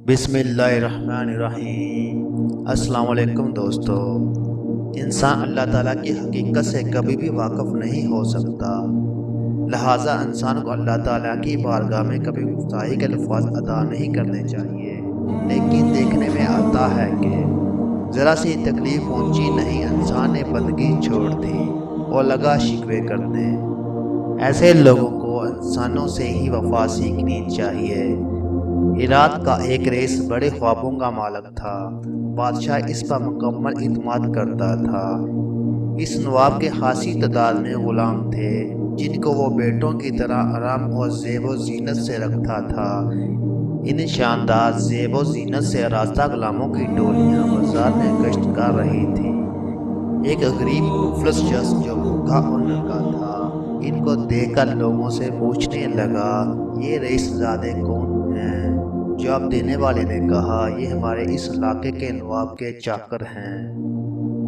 بسم اللہ الرحمن الرحیم۔ السلام علیکم دوستو۔ انسان اللہ تعالیٰ کی حقیقت سے کبھی بھی واقف نہیں ہو سکتا، لہٰذا انسان کو اللہ تعالیٰ کی بارگاہ میں کبھی گستاخی کے الفاظ ادا نہیں کرنے چاہیے، لیکن دیکھنے میں آتا ہے کہ ذرا سی تکلیف پہنچی نہیں انسان نے بندگی چھوڑ دی اور لگا شکوے کرنے۔ ایسے لوگوں کو انسانوں سے ہی وفا سیکھنی چاہیے۔ ہرات کا ایک رئیس بڑے خوابوں کا مالک تھا۔ بادشاہ اس پر مکمل اعتماد کرتا تھا۔ اس نواب کے خاصی تعداد میں غلام تھے، جن کو وہ بیٹوں کی طرح آرام اور زیب و زینت سے رکھتا تھا۔ ان شاندار زیب و زینت سے آراستہ غلاموں کی ٹولیاں بازار میں گشت کر رہی تھیں۔ ایک غریب مفلس شخص جو بھوکا اور ننگا تھا، ان کو دیکھ کر لوگوں سے پوچھنے لگا، یہ رئیس زادے کون ہیں؟ جواب دینے والے نے کہا، یہ ہمارے اس علاقے کے نواب کے چاکر ہیں۔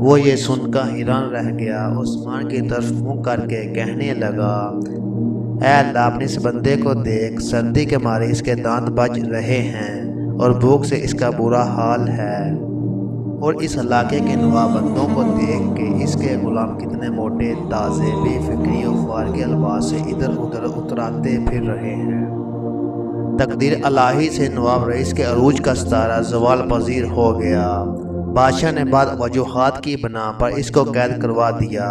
وہ یہ سن کر حیران رہ گیا، عثمان کی طرف منہ کر کے کہنے لگا، اے اللہ، اپنے اس بندے کو دیکھ، سردی کے مارے اس کے دانت بج رہے ہیں اور بھوک سے اس کا برا حال ہے، اور اس علاقے کے نواب بندوں کو دیکھ کے اس کے غلام کتنے موٹے تازے بے فکری و فارغ الباس سے ادھر ادھر اتراتے پھر رہے ہیں۔ تقدیر الہی سے نواب رئیس کے عروج کا ستارہ زوال پذیر ہو گیا۔ بادشاہ نے بعض وجوہات کی بنا پر اس کو قید کروا دیا،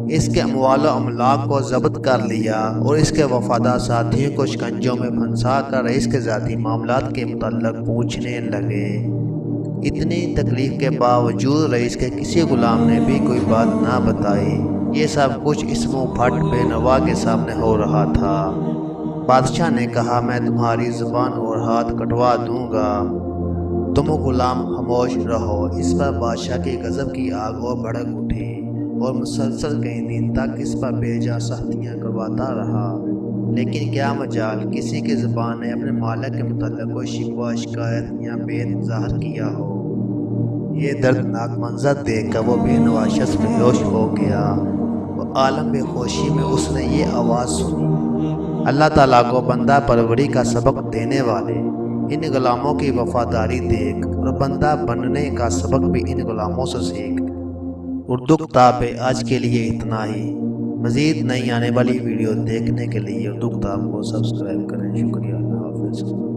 اس کے اموال و املاک کو ضبط کر لیا اور اس کے وفادار ساتھیوں کو شکنجوں میں پھنسا کر رئیس کے ذاتی معاملات کے متعلق پوچھنے لگے۔ اتنی تکلیف کے باوجود رئیس کے کسی غلام نے بھی کوئی بات نہ بتائی۔ یہ سب کچھ اس منہ پھٹ بے نوا کے سامنے ہو رہا تھا۔ بادشاہ نے کہا، میں تمہاری زبان اور ہاتھ کٹوا دوں گا، تم غلام خاموش رہو۔ اس پر بادشاہ کی غضب کی آگ اور بھڑک اٹھی اور مسلسل کئی دن تک اس پر بے جا سختیاں کرواتا رہا، لیکن کیا مجال کسی کی زبان نے اپنے مالک کے متعلق کوئی شکوہ شکایت یا بیت ظاہر کیا ہو۔ یہ دردناک منظر دیکھ کر وہ بے نوا شخص بے ہوش ہو گیا۔ وہ عالم بے ہوشی میں اس نے یہ آواز سنی، اللہ تعالیٰ کو بندہ پروری کا سبق دینے والے ان غلاموں کی وفاداری دیکھ اور بندہ بننے کا سبق بھی ان غلاموں سے سیکھ۔ اردو کتاب آج کے لیے اتنا ہی۔ مزید نئی آنے والی ویڈیو دیکھنے کے لیے اردو کتاب کو سبسکرائب کریں۔ شکریہ، اللہ حافظ۔